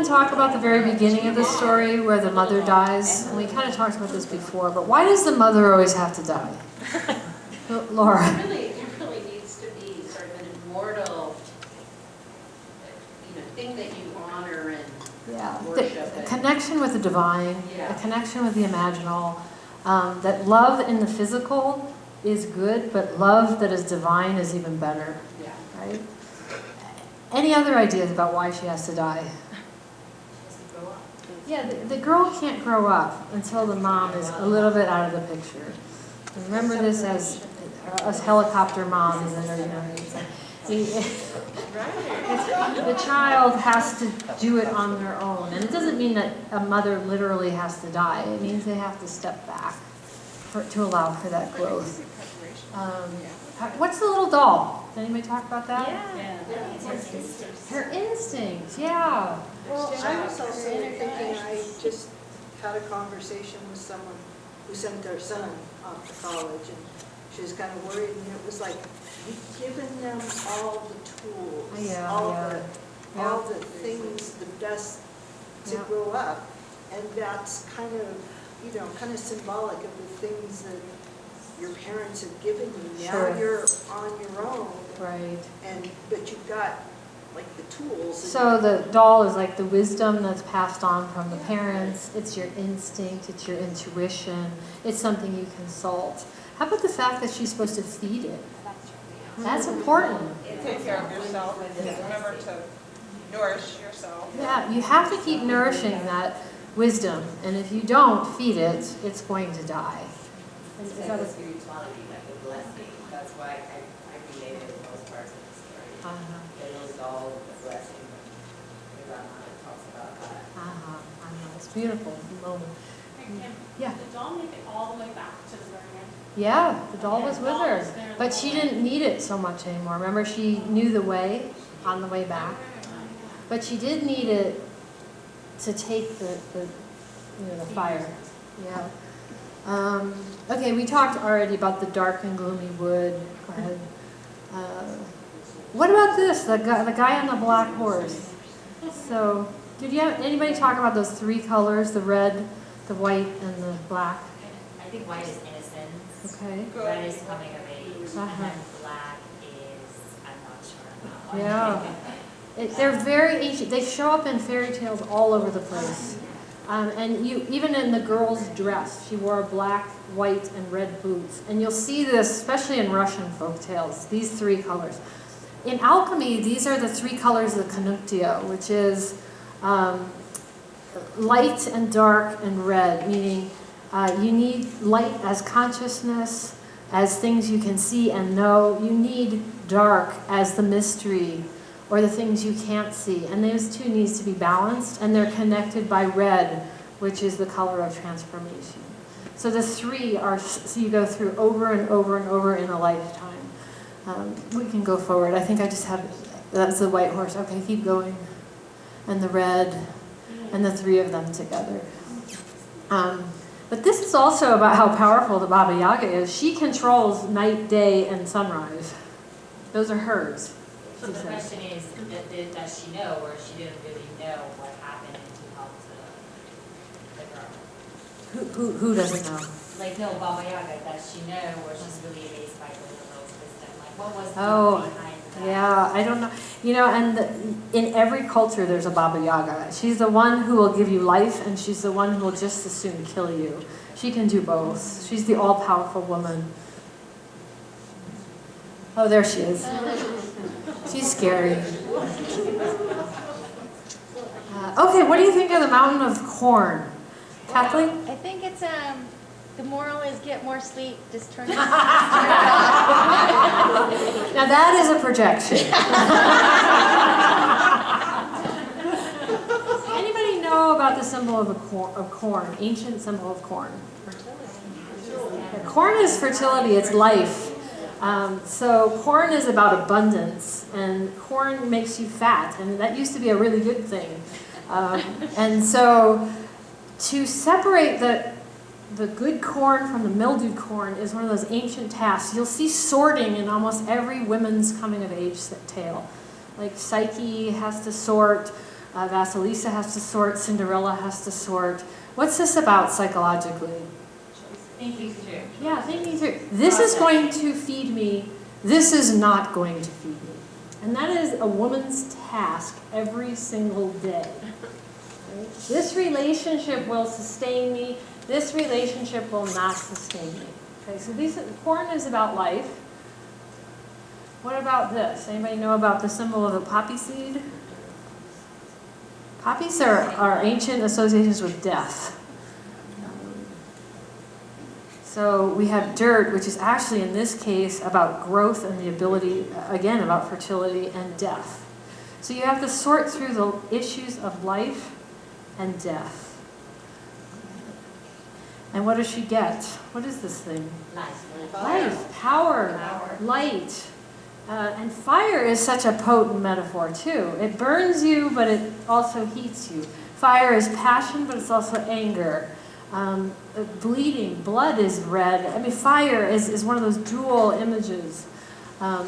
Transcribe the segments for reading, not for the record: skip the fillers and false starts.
to talk about the very beginning of the story where the mother dies? And we kind of talked about this before, but why does the mother always have to die? Laura. It really needs to be sort of an immortal, thing that you honor and worship. A connection with the divine, a connection with the imaginal. That love in the physical is good, but love that is divine is even better. Yeah. Right? Any other ideas about why she has to die? She has to grow up. Yeah, the girl can't grow up until the mom is a little bit out of the picture. Remember this as helicopter moms, the child has to do it on their own. And it doesn't mean that a mother literally has to die. It means they have to step back to allow for that growth. What's the little doll? Did anybody talk about that? Her instincts, yeah. Well, I was also thinking, I just had a conversation with someone who sent their son off to college, and she was kind of worried, and it was like, you've given them all the tools, all the things, the best to grow up, and that's kind of symbolic of the things that your parents have given you. Now you're on your own, right? But you've got like the tools. So the doll is like the wisdom that's passed on from the parents. It's your instinct. It's your intuition. It's something you consult. How about the fact that she's supposed to feed it? That's important. Take care of yourself. Remember to nourish yourself. Yeah, you have to keep nourishing that wisdom, and if you don't feed it, it's going to die. It's like a spirituality, like a blessing. That's why I related those parts of the story. And those all the blessing. Your grandma talks about that. It's beautiful moment. Yeah. Did the doll make it all the way back to the very end? Yeah, the doll was with her, but she didn't need it so much anymore. Remember, she knew the way on the way back, but she did need it to take the fire. Yeah. Okay, we talked already about the dark and gloomy wood. Go ahead. What about this? The guy on the black horse. So, did you have anybody talk about those three colors: the red, the white, and the black? I think white is innocence. Okay. Red is coming of age. And then black is, I'm not sure Yeah. about one. They're very ancient. They show up in fairy tales all over the place. And even in the girl's dress, she wore black, white, and red boots. And you'll see this, especially in Russian folk tales, these three colors. In alchemy, these are the three colors of the conjunctio, which is light and dark and red, meaning you need light as consciousness, as things you can see and know. You need dark as the mystery, or the things you can't see. And those two needs to be balanced, and they're connected by red, which is the color of transformation. So the three are, so you go through over and over and over in a lifetime. We can go forward. I think I just have, that's the white horse. Okay, keep going. And the red, and the three of them together. But this is also about how powerful the Baba Yaga is. She controls night, day, and sunrise. Those are hers. So the question is, does she know, or she didn't really know what happened to help the girl? Who doesn't know? Like, no, Baba Yaga, does she know, or she's really amazed by the girl's wisdom? Like, what was the behind that? Yeah, I don't know. And in every culture there's a Baba Yaga. She's the one who will give you life, and she's the one who will just as soon kill you. She can do both. She's the all-powerful woman. Oh, there she is. She's scary. Okay, what do you think of the mountain of corn? Kathleen? I think it's the moral is get more sleep. Just turn. Now that is a projection. Anybody know about the symbol of corn? Ancient symbol of corn. Corn is fertility. It's life. So corn is about abundance, and corn makes you fat, and that used to be a really good thing. And so to separate the good corn from the mildewed corn is one of those ancient tasks. You'll see sorting in almost every women's coming of age tale. Like Psyche has to sort, Vasilisa has to sort, Cinderella has to sort. What's this about psychologically? Thinking through. Yeah, thinking through. This is going to feed me. This is not going to feed me. And that is a woman's task every single day. Right? This relationship will sustain me. This relationship will not sustain me. Okay, so corn is about life. What about this? Anybody know about the symbol of the poppy seed? Poppies are ancient associations with death. So we have dirt, which is actually in this case about growth and the ability, again, about fertility and death. So you have to sort through the issues of life and death. And what does she get? What is this thing? Life. Life, power, light. And fire is such a potent metaphor too. It burns you, but it also heats you. Fire is passion, but it's also anger. Bleeding, blood is red. I mean, fire is one of those dual images.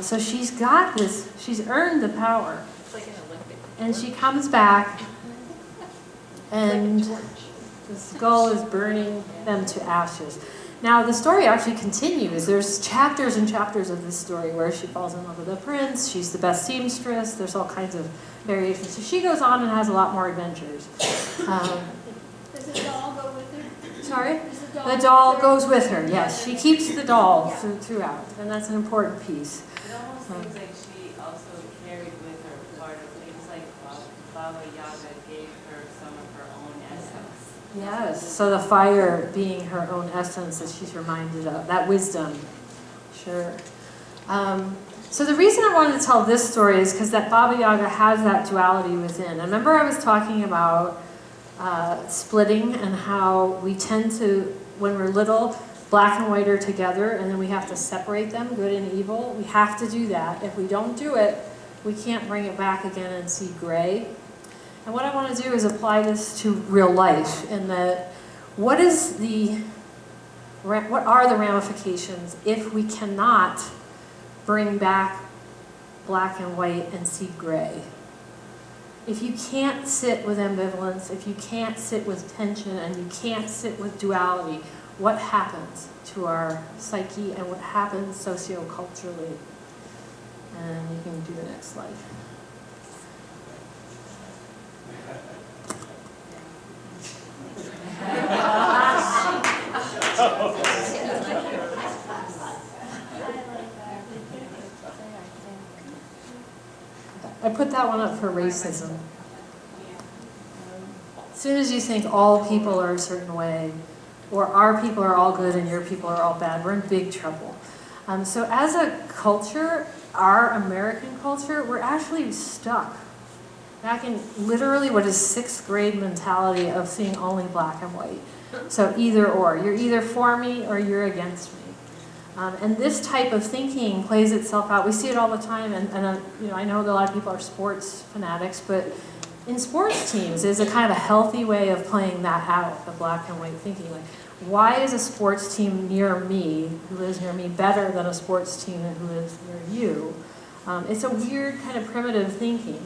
So she's got this, she's earned the power. It's like an Olympic. And she comes back, and the skull is burning them to ashes. Now, the story actually continues. There's chapters and chapters of this story where she falls in love with the prince. She's the best seamstress. There's all kinds of variations. So she goes on and has a lot more adventures. Does the doll go with her? Sorry? Does The doll goes with her, yes. She keeps the doll throughout, and that's an important piece. It almost seems like she also carried with her part of things like Baba Yaga gave her some of her own essence. Yes, so the fire being her own essence that she's reminded of, that wisdom, sure. So the reason I wanted to tell this story is because that Baba Yaga has that duality within. And remember I was talking about splitting and how we tend to, when we're little, black and white are together and then we have to separate them, good and evil. We have to do that. If we don't do it, we can't bring it back again and see gray. And what I want to do is apply this to real life in that what are the ramifications if we cannot bring back black and white and see gray? If you can't sit with ambivalence, if you can't sit with tension, and you can't sit with duality, what happens to our psyche and what happens socioculturally? And you can do the next slide. I put that one up for racism. As soon as you think all people are a certain way, or our people are all good and your people are all bad, we're in big trouble. So as a culture, our American culture, we're actually stuck back in literally what is 6th grade mentality of seeing only black and white. So either or. You're either for me or you're against me. And this type of thinking plays itself out. We see it all the time, and I know that a lot of people are sports fanatics, but in sports teams, there's a kind of a healthy way of playing that out, the black and white thinking. Like, why is a sports team near me, who lives near me, better than a sports team who lives near you? It's a weird kind of primitive thinking.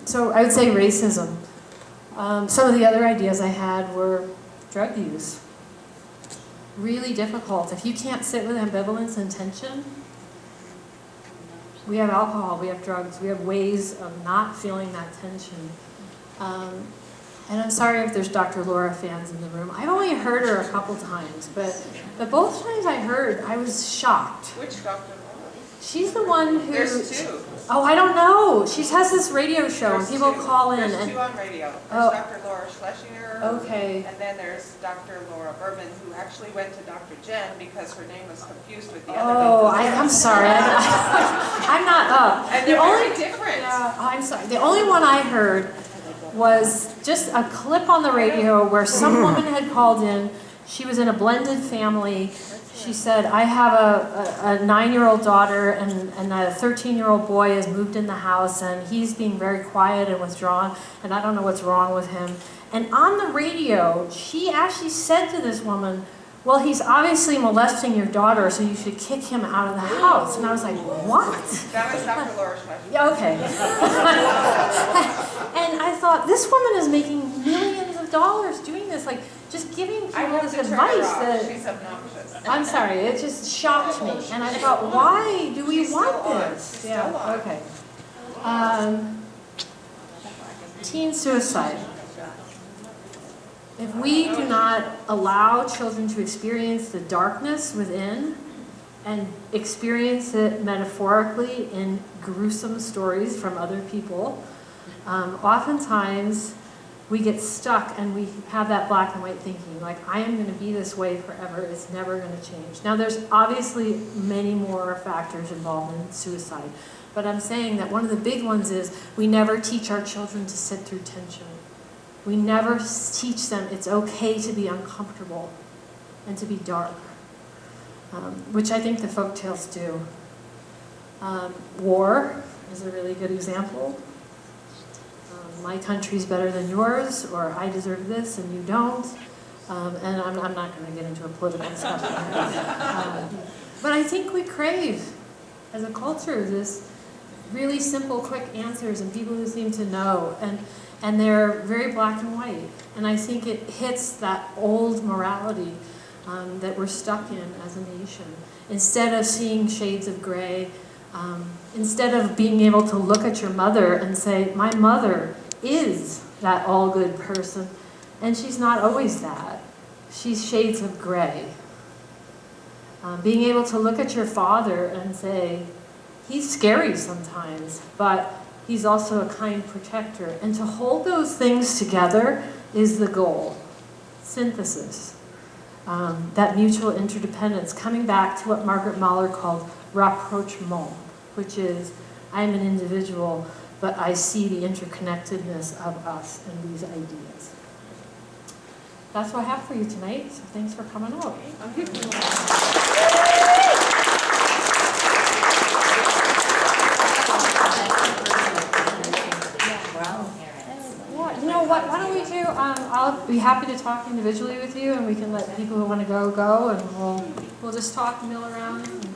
So I would say racism. Some of the other ideas I had were drug use. Really difficult. If you can't sit with ambivalence and tension, we have alcohol, we have drugs, we have ways of not feeling that tension. And I'm sorry if there's Dr. Laura fans in the room. I've only heard her a couple times, but both times I heard, I was shocked. Which Dr. She's the one who... There's two. Oh, I don't know. She has this radio show and people call in. There's and two on radio. There's Oh. Dr. Laura Schlesinger. Okay. And then there's Dr. Laura Berman, who actually went to Dr. Jen because her name was confused with the other Oh, name. I'm sorry. I'm not up. And The they're only- very different. Yeah, I'm sorry. The only one I heard was just a clip on the radio where some woman had called in. She was in a blended family. She said, I have a 9-year-old daughter and a 13-year-old boy has moved in the house and he's being very quiet and withdrawn and I don't know what's wrong with him. And on the radio, she actually said to this woman, well, he's obviously molesting your daughter, so you should kick him out of the house. And I was like, what? That was Dr. Laura Schlesinger. Yeah, okay. And I thought, this woman is making millions of dollars doing this, like, just giving I people have this to turn her advice off. that, She's obnoxious. I'm sorry, it just shocked me. And I thought, why do we She's want still on. this? She's still on. Okay. Teen suicide. If we do not allow children to experience the darkness within and experience it metaphorically in gruesome stories from other people, oftentimes we get stuck and we have that black and white thinking, like, I am going to be this way forever, it's never going to change. Now, there's obviously many more factors involved in suicide, but I'm saying that one of the big ones is we never teach our children to sit through tension. We never teach them it's okay to be uncomfortable and to be dark, which I think the folktales do. War is a really good example. My country's better than yours, or I deserve this and you don't. And I'm not going to get into a political discussion. But I think we crave, as a culture, this really simple, quick answers and people who seem to know. And they're very black and white. And I think it hits that old morality that we're stuck in as a nation. Instead of seeing shades of gray, instead of being able to look at your mother and say, my mother is that all-good person, and she's not always that. She's shades of gray. Being able to look at your father and say, he's scary sometimes, but he's also a kind protector. And to hold those things together is the goal. Synthesis. That mutual interdependence, coming back to what Margaret Mahler called rapprochement, which is, I'm an individual, but I see the interconnectedness of us and these ideas. That's what I have for you tonight, so thanks for coming out. You know what, why don't we do, I'll be happy to talk individually with you, and we can let people who want to go, and we'll just talk and mill around.